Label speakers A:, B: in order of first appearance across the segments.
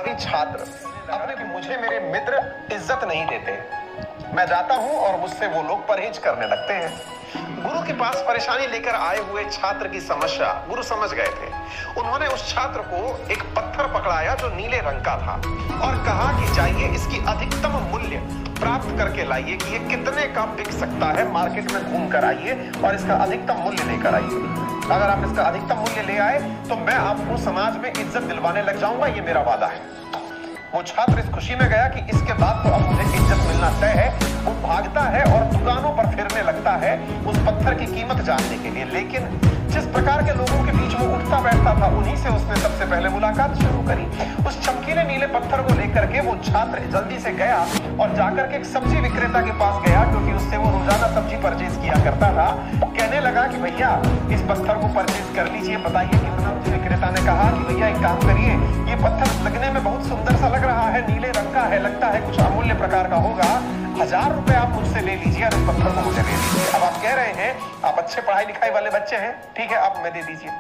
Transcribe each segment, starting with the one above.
A: अभी छात्र अपने मुझे मेरे मित्र इज्जत नहीं देते। मैं जाता हूं और मुझसे वो लोग परहेज करने लगते हैं। गुरु के पास परेशानी लेकर आए हुए छात्र की समस्या गुरु समझ गए थे। उन्होंने उस छात्र को एक पत्थर पकड़ाया जो नीले रंग का था और कहा कि जाइए इसकी अधिकतम मूल्य प्राप्त करके लाइए कि ये कितने का बिक सकता है। मार्केट में घूम कर आइए और इसका अधिकतम मूल्य लेकर आइए। अगर आप इसका अधिकतम मूल्य ले आए तो मैं आपको समाज में इज्जत दिलवाने लग जाऊंगा, ये मेरा वादा है। वो छात्र इस खुशी में गया कि इसके बाद तो अब मुझे इज्जत मिलना तय है। वो भागता है और दुकानों पर फिरने लगता है उस पत्थर की कीमत जानने के लिए। लेकिन जिस प्रकार के लोगों के बीच में उठता बैठता था उन्हीं से उसने सबसे पहले मुलाकात शुरू करी। उस चमकीले नीले पत्थर को लेकर के वो छात्र जल्दी से गया और जाकर के एक सब्जी विक्रेता के पास गया, क्योंकि उससे वो रोजाना सब्जी परचेज किया करता था। कहने लगा कि भैया इस पत्थर को परचेज कर लीजिए, बताइए कितना। विक्रेता ने कहा कि भैया एक काम करिए, ये पत्थर लगने में बहुत सुंदर सा लग रहा है, नीले रंग का है, लगता है कुछ अमूल्य प्रकार का होगा। 1000 रुपए आप मुझसे ले लीजिए और इस पत्थर को मुझे दे दीजिए। अब आप कह रहे हैं आप अच्छे पढ़ाई लिखाई वाले बच्चे हैं, ठीक है आप हमें दे दीजिए।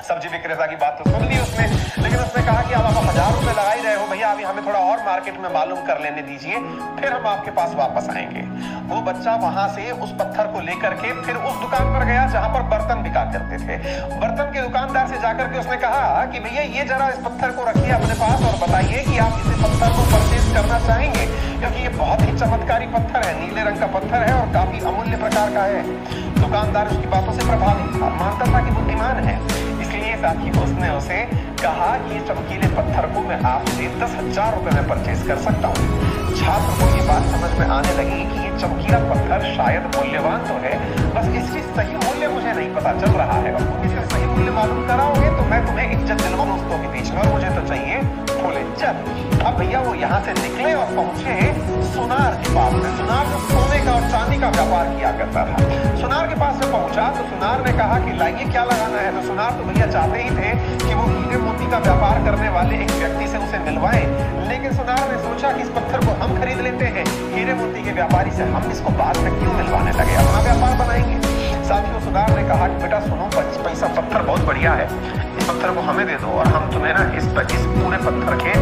A: सब्जी विक्रेता की बात तो सुन ली उसने, लेकिन उसने कहा कि अब आप 1000 रुपए लगा ही रहे हो भैया, अभी हमें थोड़ा और मार्केट में मालूम कर लेने दीजिए, फिर हम आपके पास वापस आएंगे। वो बच्चा वहां से उस पत्थर को लेकर के फिर उस दुकान पर गया जहां पर बर्तन बिका करते थे। बर्तन के दुकानदार से जाकर के उसने कहा कि भैया ये जरा इस पत्थर को रखिए अपने पास और बताइए कि आप इस पत्थर को परचेज करना चाहेंगे, क्योंकि ये बहुत ही चमत्कारी पत्थर है, नीले रंग का पत्थर है और काफी अमूल्य प्रकार का है। दुकानदार उसकी बातों से प्रभावित था, मानता था कि बुद्धिमान है, इसलिए साथी उसने उसे कहा कि इस चमकीले पत्थर को मैं आपसे 10,000 रुपए में परचेज कर सकता हूँ। छात्र को ये बात समझ में आने लगी कि ये चमकीला पत्थर शायद मूल्यवान तो है, बस इसकी सही मूल्य मुझे नहीं पता चल रहा है। और तुम इसका सही मूल्य मालूम कराओगे तो मैं तुम्हें इज्जत दिलवाऊं दोस्तों के बीच में, और मुझे तो चाहिए फुल इज्जत। अब भैया वो यहाँ से निकले और पहुंचे सुनार के पास में। सुनार जो सोने का और चांदी का व्यापार किया करता था। सुनार के पास जब पहुंचा तो सुनार ने कहा कि लाइए क्या लगाना है। तो सुनार तो भैया चाहते ही थे कि वो हीरे मोती का व्यापार करने वाले एक व्यक्ति से उसे मिलवाएं, लेकिन सुनार ने सोचा कि इस पत्थर को हम खरीद लेते हैं, हीरे मोती के व्यापारी से हम इसको बाद में क्यों मिलवाने लगे, अपना व्यापार बनाएंगे। साथियों सुनार ने कहा कि बेटा सुनो, पैसा पत्थर बहुत बढ़िया है, इस पत्थर को हमें दे दो और हम तुम्हें ना इस पूरे पत्थर के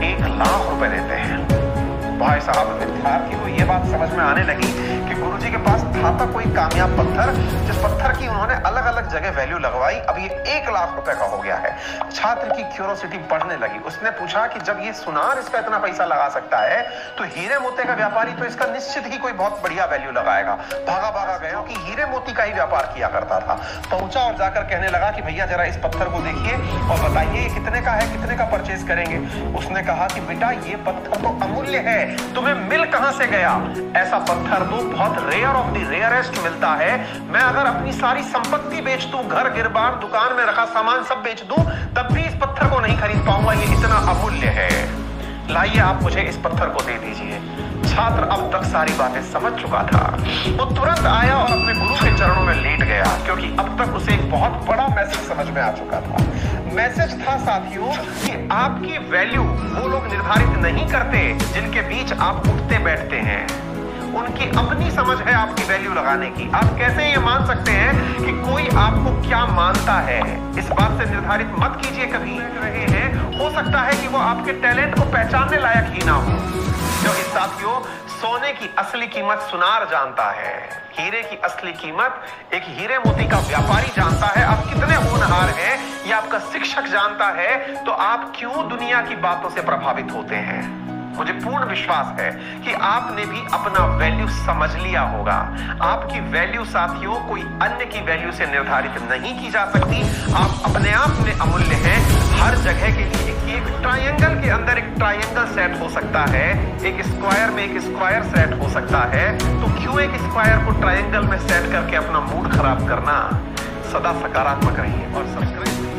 A: 1,00,000 रुपए देते हैं। भाई साहब विद्यार्थी को ये बात समझ में आने लगी कि गुरुजी के पास था कोई कामयाब पत्थर, जिस पत्थर की उन्होंने अलग अलग जगह वैल्यू लगवाई, अब ये 1,00,000 रुपए का हो गया है। छात्र की क्यूरोसिटी बढ़ने लगी। उसने पूछा कि जब ये सुनार इसका इतना पैसा लगा सकता है तो हीरे मोती का व्यापारी तो इसका निश्चित ही कोई बहुत बढ़िया वैल्यू लगाएगा। भागा भागा गया कि हीरे मोती का ही व्यापार किया करता था। पहुंचा और जाकर कहने लगा कि भैया जरा इस पत्थर को देखिए और बताइए ये कितने का है, कितने का परचेज करेंगे। उसने कहा कि बेटा ये पत्थर तो अमूल्य है, तुम्हें मिल कहां से गया? ऐसा पत्थर तो बहुत रेयर ऑफ द रेयरेस्ट मिलता है। मैं अगर अपनी सारी संपत्ति बेच दूं, घर गिरबान दुकान में रखा सामान सब बेच दूं, तब भी इस पत्थर को नहीं खरीद पाऊंगा, ये इतना अमूल्य है। लाइए आप मुझे इस पत्थर को दे दीजिए। छात्र अब तक सारी बातें समझ चुका था। वो तुरंत आया और अपने गुरु के चरणों में लेट गया, क्योंकि अब तक उसे एक बहुत बड़ा मैसेज समझ में आ चुका था। मैसेज था साथियों कि आपकी वैल्यू वो लोग निर्धारित नहीं करते जिनके बीच आप उठते बैठते हैं। उनकी अपनी समझ है आपकी वैल्यू लगाने की। आप कैसे ये मान सकते हैं कि कोई आपको क्या मानता है, इस बात से निर्धारित मत कीजिए कभी। रहे हैं हो सकता है कि वो आपके टैलेंट को पहचानने लायक ही ना हो, क्योंकि साथियों सोने की असली कीमत सुनार जानता है, हीरे की असली कीमत एक हीरे मोती का व्यापारी जानता है। आप कितने होनहार हैं ये आपका शिक्षक जानता है, तो आप क्यों दुनिया की बातों से प्रभावित होते हैं? मुझे पूर्ण विश्वास है कि आपने भी अपना वैल्यू समझ लिया होगा। आपकी वैल्यू साथियों कोई अन्य की वैल्यू से निर्धारित नहीं की जा सकती। आप अपने आप में अमूल्य हैं। हर जगह के लिए एक ट्रायंगल के अंदर एक ट्रायंगल सेट हो सकता है, एक स्क्वायर में एक स्क्वायर सेट हो सकता है, तो क्यों एक स्क्वायर को ट्रायंगल में सेट करके अपना मूड खराब करना? सदा सकारात्मक रहिए और सब्सक्राइब